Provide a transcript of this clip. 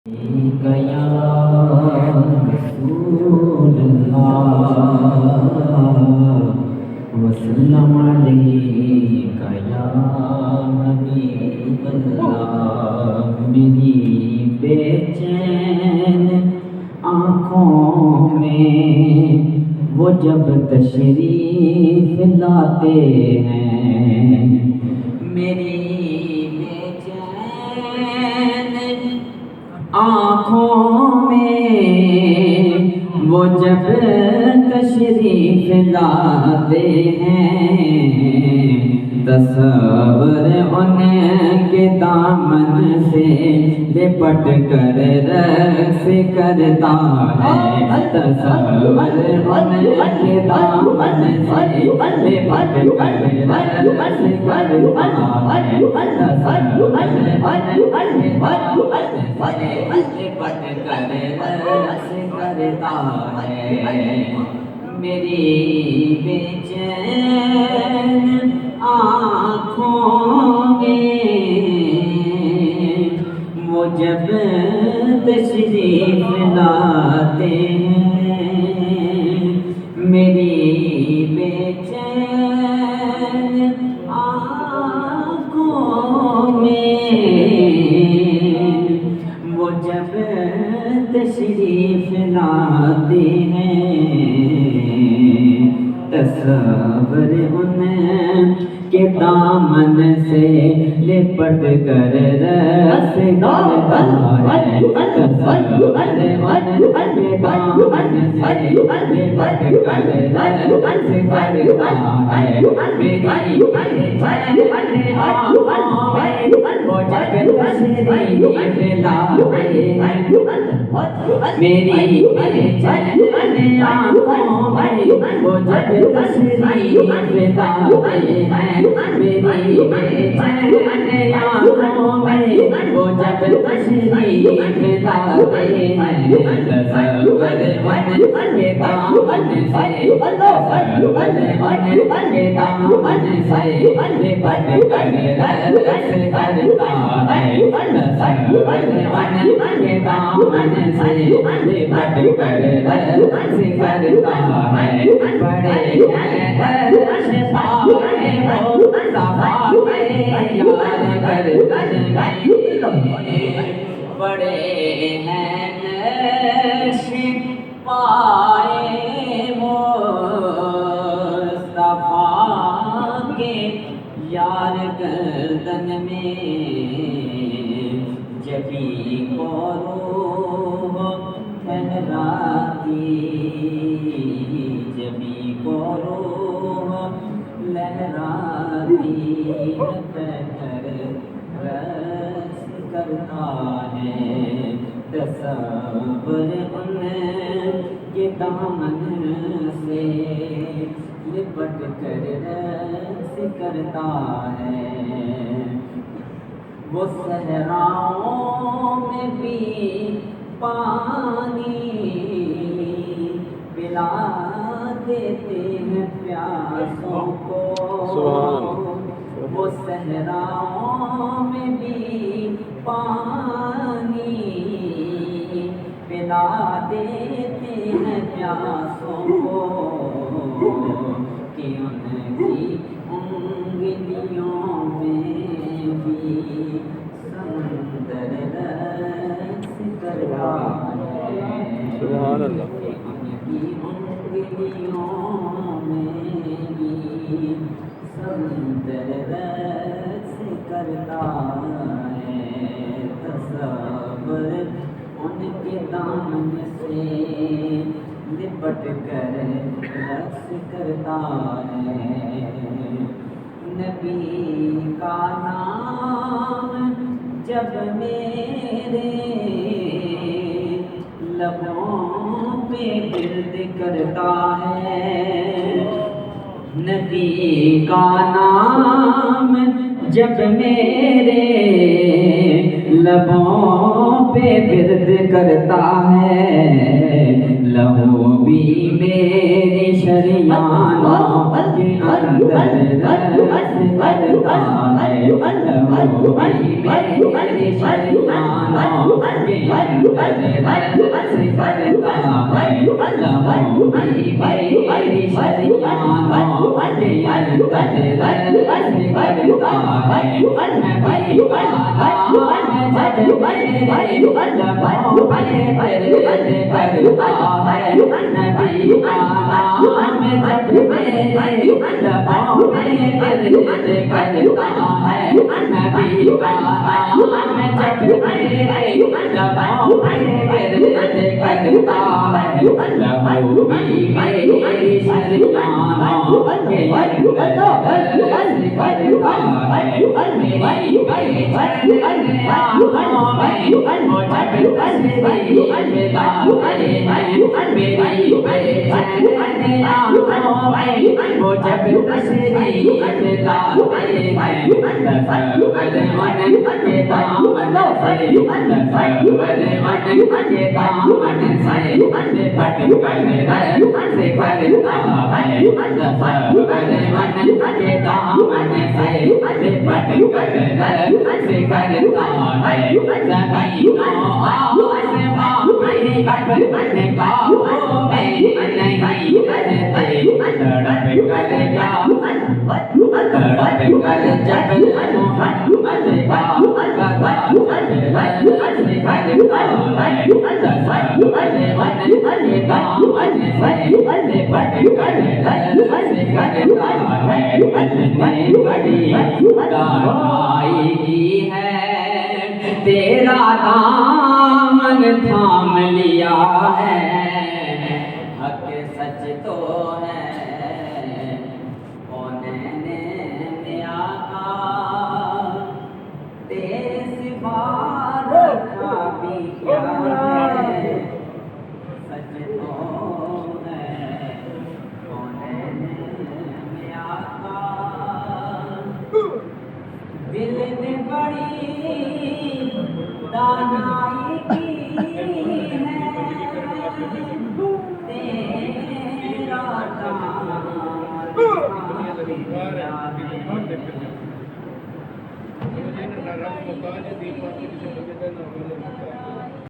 या रसूल अल्लाह वसल्लम अलैका या हबीब अल्लाह। मेरी बेचैन आँखों में वो जब तशरीफ लाते हैं, मेरी आँखों में वो जब तशरीफ लाते हैं, तसव्वुर उनके दामन से लिपट कर रक्स करता है। तसव्वुर उनके दामन से लिपट कर रक्स करता है। तसव्वुर करता है। मेरी बेचैन आँखों में वो जब तशरीफ लाते हैं, मेरी बेचैन आँखों में वो जब तशरीफ लाते हैं, तसव्वुर उनके दामन से लिपट कर रस करता है। तसव्वुर उनके दामन से लिपट कर रस करता है। मेरी वो जब तशरीफ लाते हैं, मेरी बेचैन आँखों में वो जब तशरीफ लाते हैं, मेरी बेचैन आँखों में वो जब तशरीफ लाते हैं, तसव्वुर उनके दामन से लिपट कर रस करता है। तसव्वुर उनके दामन से लिपट कर रस करता है। बड़े अर्श पाए वो सफा के यार कर बड़े हैं अर्श पाए वो सफा के यार गर्दन में, जबी को रूह लहराती, जबी को रूह लहराती कर रस करता है। तसव्वुर उनके दामन से लिपट कर रस करता है। वो सहराओं में भी पानी पिला देते हैं प्यासों को। वो सहराओं में भी पानी पिला देते हैं प्यासों को, कि उनकी उंगलियों में भी समंदर रस करता है। सुभान अल्लाह। उनकी उंगलियों में भी समंदर रस करता है। तसव्वुर उनके दामन से लिपट कर रस करता है। नबी का नाम जब मेरे लबों पे विर्द करता है, नबी का नाम जब मेरे लबों पे विर्द करता है, لہو بھی میری شریانوں کے اندر رس کرتا ہے لہو بھی میری شریانوں کے اندر رس کرتا ہے لہو بھی میری شریانوں کے اندر رس کرتا ہے نبی کا نام جب میرے لبوں پہ ورد کرتا ہے نبی کا نام جب میرے لبوں پہ ورد کرتا ہے نبی کا نام جب میرے لبوں پہ ورد کرتا ہے لہو بھی میری شریانوں کے اندر رس کرتا ہے میری بے چین آنکھوں میں وہ جب تصویر ملاتے ہیں میری بے چین آنکھوں میں وہ جب تصویر ملاتے ہیں تصور من کے دامن سے تصور من کے دامن سے لپٹ کر رس کرتا ہے تصور من کے دامن سے لپٹ کر رس کرتا ہے زمین و آسمان میں اپنے کاموں میں نہیں کرتے تڑپ کر جا تڑپ کر جب محمد کا قضا رس کرتا ہے تصور من کے دامن سے لپٹ کر رس کرتا ہے نے بڑی دانائی کی ہے تیرا دامن تھام لیا ہے حق سچ تو ہے کونین میں آقا تیرے سوا رکھا بھی کیا ہے سچ تو ہے کونین میں آقا دل نے بڑی دانائی کی ہے تیرا دامن